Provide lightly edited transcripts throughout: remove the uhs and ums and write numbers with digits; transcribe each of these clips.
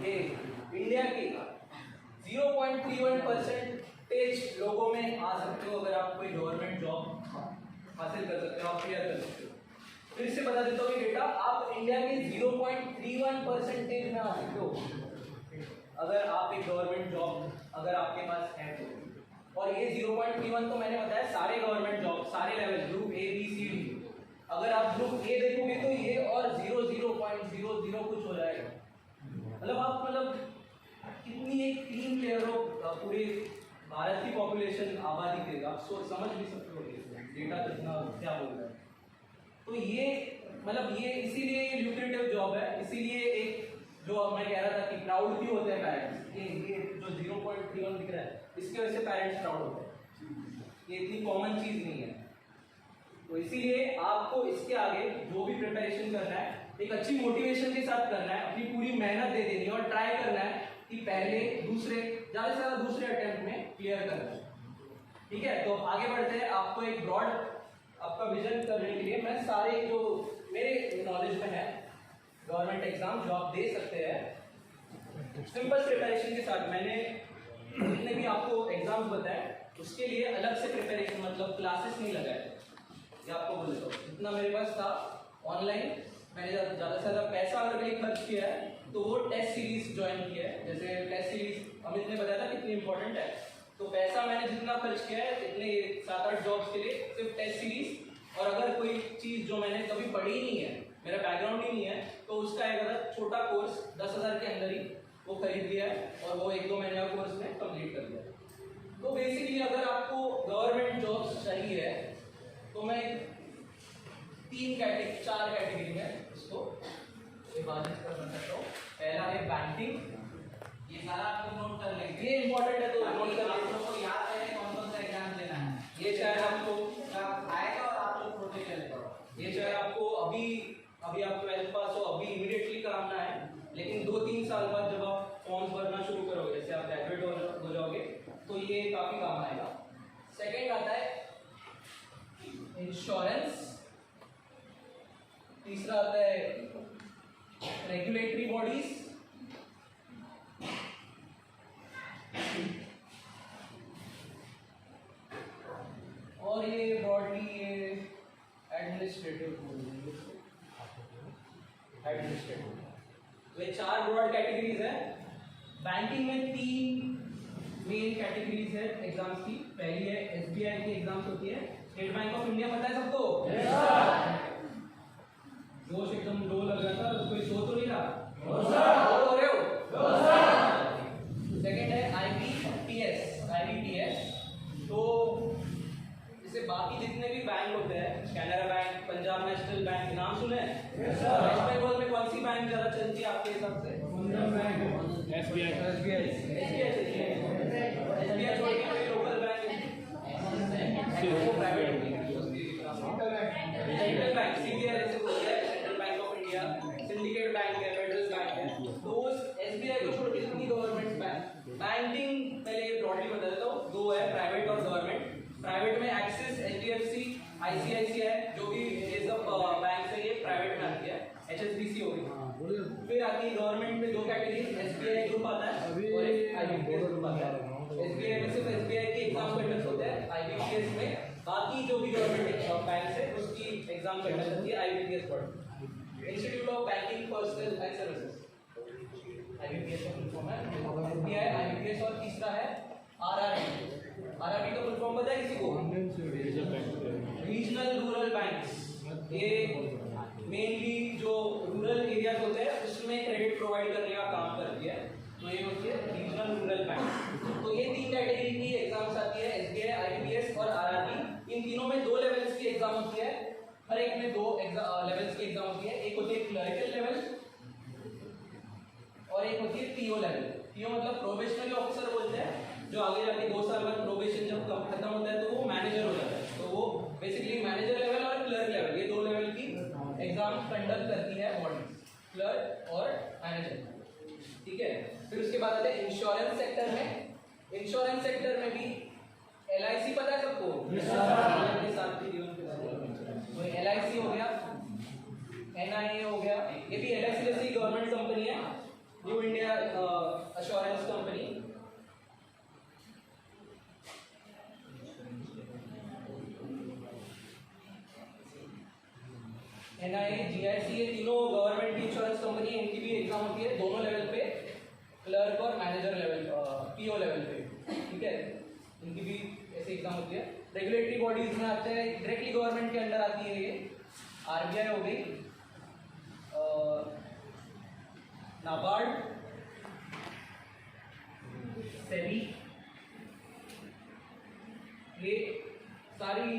ये इंडिया की 0.31% लोगों में आ सकते हो अगर आप कोई गवर्नमेंट जॉब हासिल कर सकते हो, आप क्लियर कर सकते हो। फिर से बता देता हूँ ये डेटा, आप इंडिया के 0.31% में आ सकते हो अगर आप एक गवर्नमेंट जॉब अगर आपके पास है तो। और ये 0.31 तो मैंने बताया सारे गवर्नमेंट जॉब, सारे level, group A B C D. अगर आप ग्रुप ए देखोगे तो ये और 0.00 कुछ हो जाएगा। मतलब आप कितनी एक टीम प्लेयर हो पूरे भारत की पॉपुलेशन आबादी के, आप समझ भी सकते हो डेटा कितना क्या बोल रहा है। तो ये ये इसीलिए ये ल्यूक्रेटिव जॉब है, इसीलिए एक जो मैं कह रहा था कि प्राउड क्यों होते हैं पेरेंट्स, ये जो 0.31 दिख रहा है इसकी वजह से पेरेंट्स प्राउड होते हैं। ये इतनी कॉमन चीज नहीं है। तो इसीलिए आपको इसके आगे जो भी प्रिपरेशन करना है एक अच्छी मोटिवेशन के साथ करना है, अपनी पूरी मेहनत दे देनी है और ट्राई करना है कि पहले दूसरे ज्यादा से ज्यादा दूसरे अटेम्प्ट में क्लियर करना है। ठीक है, तो आगे बढ़ते हैं। आपको एक ब्रॉड आपका विजन करने के लिए मैं सारे जो मेरे नॉलेज में है गवर्नमेंट एग्जाम जो आप दे सकते हैं सिंपल प्रिपरेशन के साथ, मैंने जितने भी आपको एग्जाम्स बताए उसके लिए अलग से प्रिपरेशन क्लासेस नहीं लगाए। ये आपको बोल देता हूँ, जितना मेरे पास था ऑनलाइन मैंने ज़्यादा से ज़्यादा पैसा अगर मैंने खर्च किया है तो वो टेस्ट सीरीज ज्वाइन किया है। जैसे टेस्ट सीरीज अमित ने बताया था कितनी इंपॉर्टेंट है, तो पैसा मैंने जितना खर्च किया है इतने 7-8 जॉब्स के लिए सिर्फ टेस्ट सीरीज, और अगर कोई चीज़ जो मैंने कभी पढ़ी नहीं है, मेरा बैकग्राउंड ही नहीं है, तो उसका एक छोटा कोर्स 10,000 के अंदर ही वो खरीद लिया है और वो 1-2 महीने का कोर्स में कंप्लीट कर दिया। तो बेसिकली अगर आपको गवर्नमेंट जॉब्स चाहिए तो मैं 4 कैटेगरी में इसको विभाजित कर सकता हूँ। पहला है बैंकिंग, ये सारा आपको नोट कर लेंगे, ये इंपॉर्टेंट है तो नोट कर लेंगे, आपको याद है कौन कौन सा एग्जाम देना है। ये शायद आपको आएगा और आप लोग प्रोटेक्ट करेंगे, ये शायद आपको अभी आप 12th पास हो अभी इमीडिएटली कराना है, लेकिन 2-3 साल बाद जब आप फॉर्म्स भरना शुरू करोगे, जैसे आप ग्रेजुएट हो जाओगे तो ये काफी काम आएगा। सेकेंड आता है इंश्योरेंस, तीसरा आता है रेगुलेटरी बॉडीज, और ये ब्रॉडली ये एडमिनिस्ट्रेटिव। तो ये 4 ब्रॉड कैटेगरीज है। बैंकिंग में 3 मेन कैटेगरीज है एग्जाम्स की। पहली है एसबीआई की एग्जाम्स होती है, स्टेट बैंक ऑफ इंडिया, पता है सबको? जोश एकदम लो लग रहा था, कोई सो तो नहीं रहा? हो रहे हो? सेकेंड है आईबीपीएस। तो जैसे बाकी जितने भी बैंक होते हैं, Canara bank, Punjab national bank, नाम सुने? वेस्ट बंगाल में कौन सी बैंक ज्यादा चलती है आपके हिसाब से? एसबीआई छोड़ के कोई लोकल बैंक वो प्राइवेट होती है। सेंट्रल बैंक सीबीआई जैसे हो गया, central bank of India, syndicate bank है, फेडरल बैंक है। तो उस एसबीआई को छोड़ के जितनी गवर्नमेंट बैंकिंग पहले ब्रॉडली बता देता हूँ, 2 है प्राइवेट और गवर्नमेंट। प्राइवेट में एक्सिस, एचडीएफसी, आईसीआईसीआई जो भी ये सब बैंक है ये प्राइवेट में आती है, एचएसबीसी हो गई। फिर आती है गवर्नमेंट में 2 कैटेगरी, एसबीआई ग्रुप आता है और एक आईबीपीएस ग्रुप आता है। एसबीआई में सिर्फ एसबीआई के एग्जाम कंडक्ट होते हैं, आईबीपीएस में बाकी जो भी गवर्नमेंट बैंक है उसकी एग्जाम कंडक्ट होती है IBPS board, institute of banking personal and services, IBPS का फुल फॉर्म है एसबीआई, आईबीपीएस। और तीसरा है आरआरबी। आरआरबी का फुल फॉर्म पता है किसी को? Regional rural banks. ये मेनली जो रूरल एरियाज होते हैं उसमें क्रेडिट प्रोवाइड करने का काम करती है, तो ये होती है रीजनल रूरल बैंक। तो ये 3 कैटेगरी की एग्जाम्स आती है, एसबीआई, आईबीपीएस और आरआरबी। इन तीनों में 2 लेवल्स की एग्जाम होती है, हर एक में 2 लेवल्स की एग्जाम होती है। एक होती है क्लरिकल लेवल और एक होती है पीओ लेवल। पीओ मतलब प्रोबेशनरी ऑफिसर बोलते हैं, जो आगे जाके 2 साल बाद प्रोबेशन जब खत्म होता है तो वो मैनेजर हो जाता है। तो वो बेसिकली मैनेजर लेवल और क्लर्क लेवल, ये 2 लेवल की एग्जाम कंडक्ट करती है बॉडी, क्लर्क और मैनेजर। ठीक है, फिर उसके बाद आते हैं इंश्योरेंस सेक्टर में। इंश्योरेंस सेक्टर में भी एलआईसी पता है सबको? तो एलआईसी हो गया, एनआईए हो गया, ये भी एलआईसी जैसी गवर्नमेंट कंपनी है, न्यू इंडिया इनकी भी ऐसे एग्जाम होती है। रेगुलेटरी बॉडीज में आते हैं, डायरेक्टली गवर्नमेंट के अंडर आती है ये, आरबीआई हो गई, नाबार्ड, सेबी, ये सारी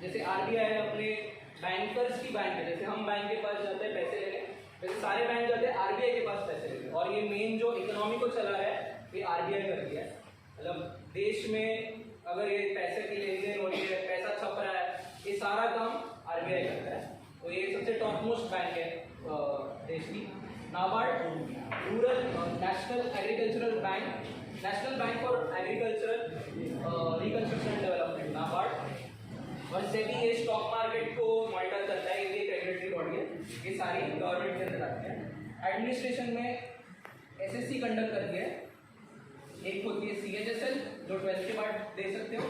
जैसे आरबीआई अपने बैंकर्स की बैंक है, जैसे हम बैंक के पास जाते हैं पैसे लेने, वैसे सारे बैंक जाते हैं आरबीआई के पास पैसे लेने, और ये मेन जो इकोनॉमी को चला रहा है ये आरबीआई करती है। मतलब देश में अगर ये पैसे की लेन देन हो रही है, पैसा छप रहा है, ये सारा काम आरबीआई करता है। तो ये सबसे टॉप मोस्ट बैंक है देश की। NABARD, rural national agricultural bank, national bank for agricultural reconstruction and development, NABARD. और सेबी ये स्टॉक मार्केट को मॉनिटर करता है, ये एक रेगुलेटरी बॉडी है, ये सारी गवर्नमेंट के अंदर आती है। एडमिनिस्ट्रेशन में एसएससी कंडक्ट करती है, एक होती है सीएचएसएल जो 12th के बाद दे सकते हो,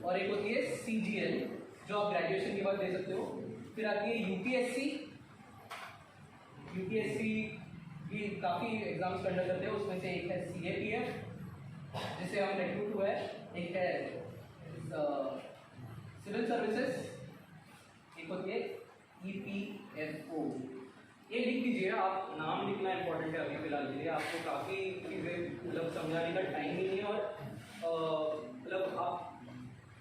और एक होती है सीजीएल जो आप ग्रेजुएशन के बाद दे सकते हो। फिर आती है यूपीएससी, यूपीएससी की काफ़ी एग्जाम्स कंडक्ट करते हैं, उसमें से एक है सीएपीएफ जिसे हम रिक्रूट हुआ है, एक है सिविल सर्विसेज, एक होती है ईपीएफओ। ये लिख लीजिए, आप नाम लिखना इंपॉर्टेंट है अभी फिलहाल के लिए, आपको काफ़ी चीज़ें मतलब समझाने का टाइम ही नहीं है, और मतलब आप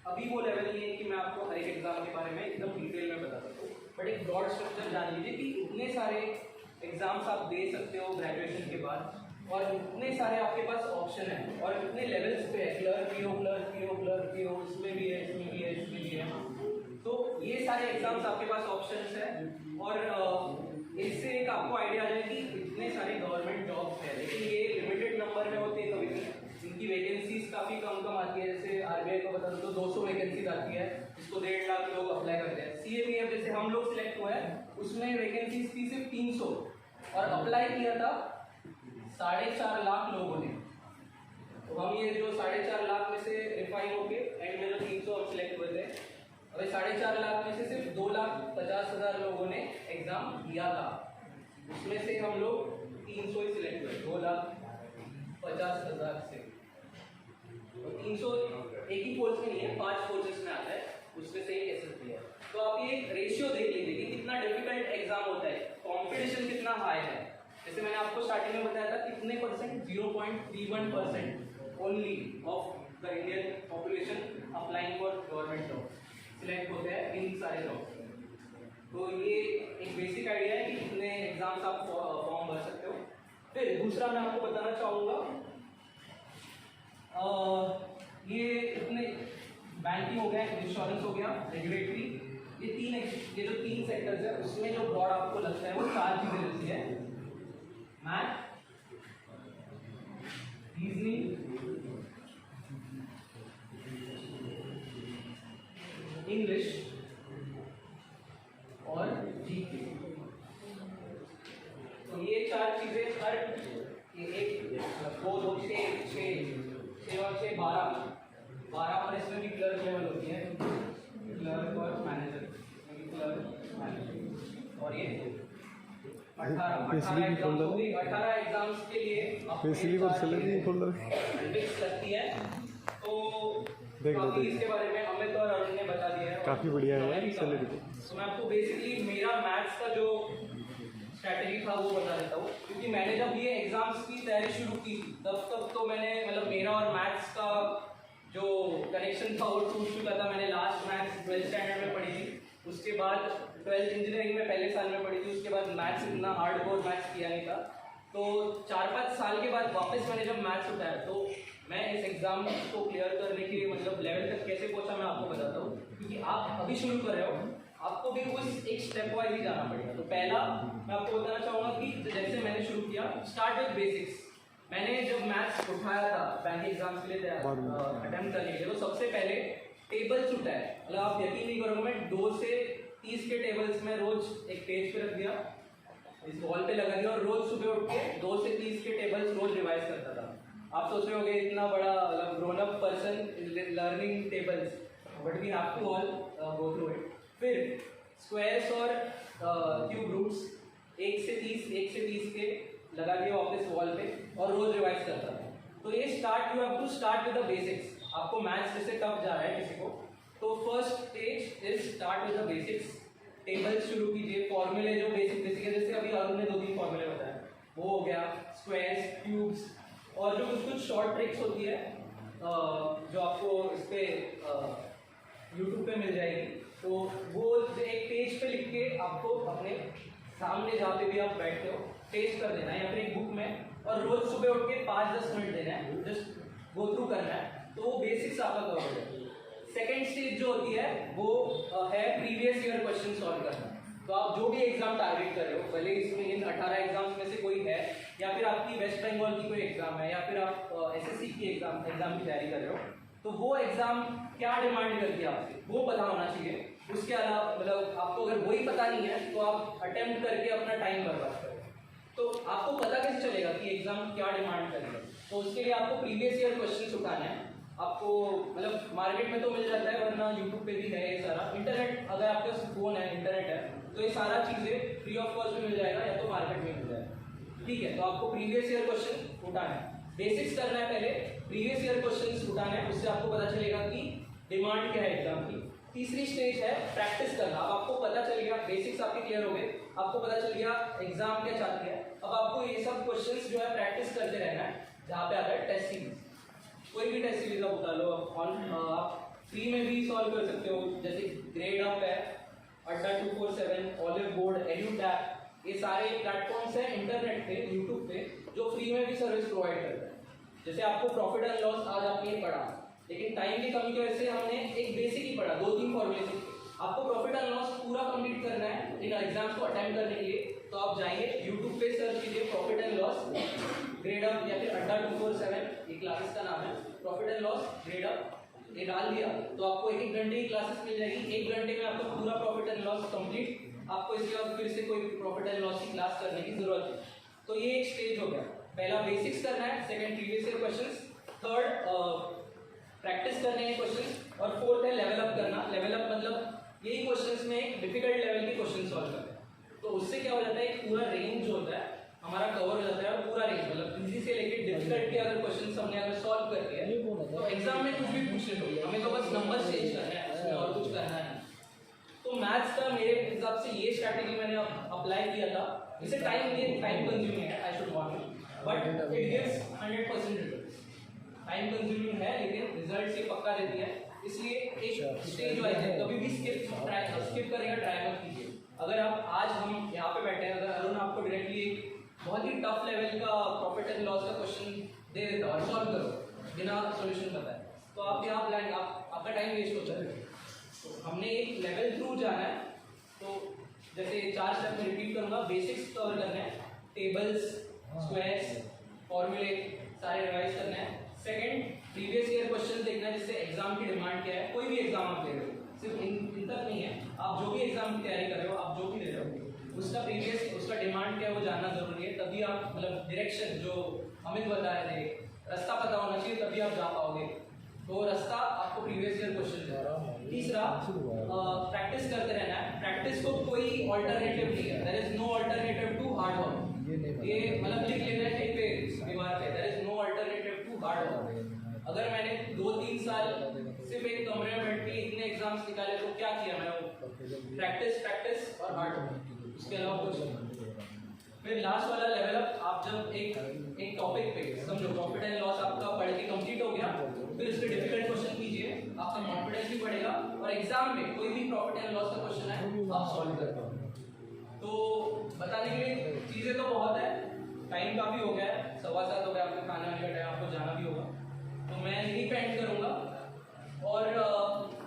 अभी वो लेवल नहीं है कि मैं आपको हर एक एग्जाम के बारे में एकदम डिटेल में बता सकता हूँ, बट एक ब्रॉड स्ट्रक्चर जान लीजिए कि इतने सारे एग्जाम्स आप दे सकते हो ग्रेजुएशन के बाद, और इतने सारे आपके पास ऑप्शन है, और इतने लेवल्स पे है, clerk PO, clerk PO, clerk PO, इसमें भी है, इसमें भी है, इसमें भी है। तो ये सारे एग्जाम्स आपके पास ऑप्शंस है, और इससे एक आपको आइडिया आ जाए कि इतने सारे गवर्नमेंट जॉब्स हैं, लेकिन ये लिमिटेड नंबर में होते हैं, कभी भी इनकी वैकेंसीज काफ़ी कम आती है। जैसे आरबीआई को बता दो तो 200 वैकेंसीज आती है, इसको 1.5 लाख लोग अप्लाई करते हैं। सीएपीएफ जैसे हम लोग सिलेक्ट हुए हैं, उसमें वैकेंसीज थी सिर्फ 300, और अप्लाई किया था 4.5 लाख लोगों ने। तो हम ये जो 4.5 लाख में से रिफाइन होके एंड में जो 300 सिलेक्ट हुए थे, अभी 4.5 लाख में से सिर्फ 2,50,000 लोगों ने एग्जाम दिया था, उसमें से हम लोग 300 ही सिलेक्ट हुए, 2,50,000 से। तो 300 एक ही कोर्स में नहीं है, 5 कोर्सेस में आता है, उसमें से एक एसएसबी है। तो आप ये रेशियो देख लीजिए कि कितना डिफिकल्ट एग्जाम होता है, कंपटीशन कितना हाई है। जैसे मैंने आपको स्टार्टिंग में बताया था कितने percent, 0.31% only of the Indian population applying for government job select होते हैं इन सारे जॉब। तो ये एक बेसिक आइडिया है कि कितने एग्जाम्स आप फॉर्म भर सकते हो। फिर दूसरा मैं आपको बताना चाहूँगा, ये इतने बैंकिंग हो गया, इंश्योरेंस हो गया, रेगुलेटरी, ये जो तीन सेक्टर्स है, उसमें जो ब्रॉड आपको लगता है वो 4 चीजें रहती है, मैथ, रीजनिंग, इंग्लिश और जीके। तो ये 4 चीजें हर एक 2 2 6 6 और 6 12 और इसमें भी क्लर्क लेवल होती है, क्लर्क और मैनेजर, और ये 18 एग्जाम्स हो गई। 18 एग्जाम्स के लिए लगती है। तो इसके बारे में अमित और अरुण ने बता दिया है, काफी बढ़िया है सैलरी। तो मैं आपको बेसिकली मेरा मैथ्स का जो स्ट्रैटेजी था वो बता देता हूँ, क्योंकि मैंने जब ये एग्जाम्स की तैयारी शुरू की तब तो मैंने मतलब मेरा और मैथ्स का जो कनेक्शन था वो टूट चुका था। मैंने लास्ट मैथ्स 12th स्टैंडर्ड में पढ़ी थी, उसके बाद 12th इंजीनियरिंग में पहले साल में पढ़ी थी, उसके बाद मैथ्स इतना हार्डकोर मैथ्स किया नहीं था। तो 4-5 साल के बाद वापस मैंने जब मैथ्स उठाया तो मैं इस एग्जाम को क्लियर करने के मतलब लेवल तक कैसे पहुंचा मैं आपको बताता हूँ, क्योंकि आप अभी शुरू कर रहे हो, आपको भी उस एक स्टेप वाइज ही जाना पड़ेगा। तो पहला मैं आपको बताना चाहूँगा कि जैसे मैंने शुरू किया, स्टार्ट विद बेसिक्स। मैंने जब मैथ्स उठाया था बैंक एग्जाम्स के लिए अटेम्प्ट करने के लिए, तो सबसे पहले टेबल्स उठाया। मतलब आप यकीन नहीं करोगे, मैं 2 से 30 के टेबल्स में रोज एक पेज पे रख दिया, इस वॉल पे लगा दिया, और रोज सुबह उठ के 2 से 30 के टेबल्स रोज रिवाइज करता था। आप सोच रहे होगे इतना बड़ा grown up person learning tables, but we have to all go through it. फिर स्क्वायर्स और क्यूब रूट्स 1 से 30 के लगा दिया ऑफिस वॉल पे, और रोज रिवाइज करता था। तो ये you have to start with the basics. आपको मैथ्स जैसे टफ जा रहा है किसी को, तो first stage is start with the basics. Tables शुरू कीजिए, फॉर्मूले जो बेसिक है, जैसे अभी अरुण ने 2-3 फॉर्मूले बताए, वो हो गया, स्क्वायर्स, क्यूब्स, और जो कुछ शॉर्ट ट्रिक्स होती है जो आपको इस पे यूट्यूब पे मिल जाएगी, तो वो एक पेज पे लिख के आपको अपने सामने जहाँ पे भी आप बैठते हो पेस्ट कर देना है, या फिर एक बुक में, और रोज सुबह उठ के 5-10 मिनट देना है, जस्ट गो थ्रू करना है, तो वो बेसिक्स आपका कवर हो जाएगा। सेकेंड स्टेज जो होती है वो है प्रीवियस ईयर क्वेश्चन सॉल्व करना। तो आप जो भी एग्जाम टारगेट कर रहे हो, भले इसमें इन 18 एग्जाम्स में से कोई है, या फिर आपकी वेस्ट बंगाल की कोई एग्जाम है, या फिर आप एसएससी की एग्जाम की तैयारी कर रहे हो, तो वो एग्जाम क्या डिमांड करती है आपसे वो पता होना चाहिए। उसके अलावा मतलब आपको अगर वही पता नहीं है तो आप अटेम्प्ट करके अपना टाइम बर्बाद करें। तो आपको पता कैसे चलेगा कि एग्जाम क्या डिमांड करेगा? तो उसके लिए आपको प्रीवियस ईयर क्वेश्चंस उठाना है। आपको मतलब मार्केट में तो मिल जाता है, वरना यूट्यूब पे भी है ये सारा। इंटरनेट, अगर आपके पास फोन है, इंटरनेट है, तो ये सारा चीज़ें फ्री ऑफ कॉस्ट में मिल जाएगा, या तो मार्केट में मिल जाएगा। ठीक है, तो आपको प्रीवियस ईयर क्वेश्चन उठाना है, बेसिक्स करना है पहले, प्रीवियस ईयर क्वेश्चन उठाना है, उससे आपको पता चलेगा कि डिमांड क्या है एग्जाम की। तीसरी स्टेज है प्रैक्टिस करना। अब आपको पता चल गया, बेसिक्स आपके क्लियर हो गए, आपको पता चल गया एग्जाम क्या चाहती है। अब आपको ये सब क्वेश्चंस जो है प्रैक्टिस करते रहना है। जहाँ पे आता है टेस्ट सीरीज, कोई भी टेस्ट सीरीज आप उठा लो, आप फ्री में भी सॉल्व कर सकते हो, जैसे ग्रेड अप है, अड्डा 247, ऑलिव बोर्ड, एड्यूटैप, ये सारे प्लेटफॉर्म्स हैं इंटरनेट पे, यूट्यूब पे, जो फ्री में भी सर्विस प्रोवाइड करता है। जैसे आपको प्रॉफिट एंड लॉस आज आपने पढ़ा, लेकिन टाइम की कमी की वजह से हमने एक बेसिक ही पढ़ा, 2-3 फॉर्मूले से। आपको प्रॉफिट एंड लॉस पूरा कंप्लीट करना है इन एग्जाम्स को अटेम्प्ट करने के लिए, तो आप जाइए यूट्यूब पे सर्च कीजिए profit and loss grade up, या फिर अड्डा 247, ये क्लासेस का नाम है, profit and loss grade up, ये डाल दिया तो आपको 1 घंटे की क्लासेस मिल जाएगी। 1 घंटे में आपको पूरा प्रॉफिट एंड लॉस कंप्लीट, आपको इसके बाद फिर से कोई प्रॉफिट एंड लॉस की क्लास करने की जरूरत है। तो ये एक स्टेज हो गया, पहला बेसिक्स करना है, second previous year questions, third practice करने के क्वेश्चंस, और फोर्थ है लेवल अप करना। लेवल अप मतलब यही क्वेश्चंस में एक डिफिकल्ट लेवल के क्वेश्चन सॉल्व करना है। तो उससे क्या हो जाता है, एक पूरा रेंज जो होता है हमारा कवर हो जाता है, और पूरा रेंज मतलब इजी से लेके डिफिकल्ट के अगर क्वेश्चंस हमने अगर सॉल्व कर दिया तो एग्जाम में कुछ भी पूछ ले, हमें तो बस नंबर चेंज करना है, उसमें और कुछ करना है। तो मैथ्स का मेरे हिसाब से ये स्ट्रैटेजी मैंने अप्लाई किया था। इसे टाइम कंज्यूमिंग है, I should want it, but it gives 100% results. Time consuming है लेकिन रिजल्ट ये पक्का देती है, इसलिए एक स्टेज वाइज है, कभी भी स्किप करेगा ट्राई मत कीजिए। अगर आप आज हम यहाँ पे बैठे हैं, अगर अरुण आपको डायरेक्टली एक बहुत ही टफ लेवल का प्रॉफिट एंड लॉस का क्वेश्चन दे देता और सॉल्व करो बिना सॉल्यूशन बताए, तो आप यहाँ ब्लैंक, आपका टाइम वेस्ट होता है। तो हमने एक लेवल थ्रू जाना है, तो जैसे 4 स्टेप में रिपीट करूँगा। बेसिक्स कवर करना है, टेबल्स, स्क्वायर्स, फॉर्मूले सारे रिवाइज करना है। सेकंड, प्रीवियस ईयर क्वेश्चन देखना है, जिससे एग्जाम की डिमांड क्या है। कोई भी एग्जाम आप दे रहे हो, सिर्फ इन तक नहीं है, आप जो भी एग्जाम की तैयारी कर रहे हो, आप जो भी दे रहे हो, उसका डिमांड क्या है वो जानना जरूरी है। तभी आप मतलब डायरेक्शन जो अमित बता रहे थे, रास्ता पता होना चाहिए, तभी आप जा पाओगे। तो रास्ता आपको प्रीवियस ईयर क्वेश्चन है। तीसरा, प्रैक्टिस करते रहना है। प्रैक्टिस को कोई ऑल्टरनेटिव नहीं है, there is no alternative to hard work. ये मतलब लिख लेना है कहीं पे दीवार पे, there is no alternative to hard work. अगर मैंने 2-3 साल सिर्फ एक कमरे में बैठ के इतने एग्जाम्स निकाले तो क्या किया मैंने? प्रैक्टिस और हार्ड वर्क, उसके अलावा कुछ नहीं। फिर लास्ट वाला लेवल अप, आप जब एक टॉपिक पे समझो प्रॉफिट एंड लॉस आपका पढ़ के कंप्लीट हो गया, फिर उसके डिफिकल्ट क्वेश्चन कीजिए, आपका कॉन्फिडेंस भी बढ़ेगा, और एग्जाम में कोई भी प्रॉफिट एंड लॉस का क्वेश्चन है आप सॉल्व कर पाओगे। तो बताने के लिए चीज़ें तो बहुत है, टाइम काफ़ी हो गया है, 7:15 हो गया, आपको खाने वाने का टाइम, आपको जाना भी होगा, तो मैं यही पे एंड करूँगा। और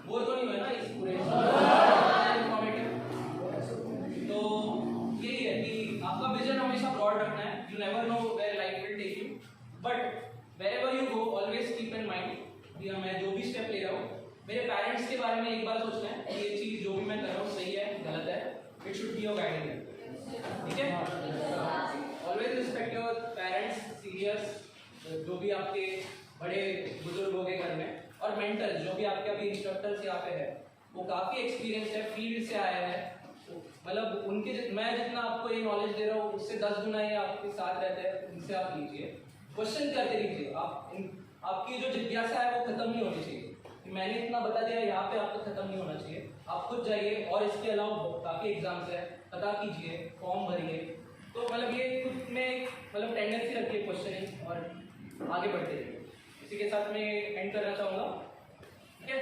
बोर तो नहीं हुआ ना इस पूरे इन्फॉर्मेटिव? तो यही है कि आपका विजन हमेशा ब्रॉड रखना है। You never know where life will take you, but wherever you go always keep in mind कि मैं जो भी स्टेप ले रहा हूँ, मेरे पेरेंट्स के बारे में एक बार सोचना है कि ये चीज़ जो भी मैं कर रहा हूँ सही है गलत है, it should be your guiding, ठीक है? Always respect your parents, seniors, जो भी आपके बड़े बुजुर्ग हो गए घर में, और मेंटर्स जो भी आपके अभी इंस्ट्रक्टर्स यहाँ पे है, वो काफ़ी एक्सपीरियंस है, फील्ड से आया है, मतलब उनके मैं जितना आपको ये नॉलेज दे रहा हूँ उससे 10 गुना ये आपके साथ रहते हैं, उनसे आप लीजिए, क्वेश्चन करते रहिए। आप आपकी जो जिज्ञासा है वो खत्म नहीं होनी चाहिए कि मैंने इतना बता दिया, यहाँ पे आपको खत्म नहीं होना चाहिए। आप खुद जाइए और इसके अलावा काफ़ी एग्जाम्स है, पता कीजिए, फॉर्म भरिए। तो मतलब ये खुद में मतलब टेंडेंसी रखती है क्वेश्चनिंग और आगे बढ़ते रहिए। इसी के साथ मैं एंड करना चाहूँगा। ठीक है।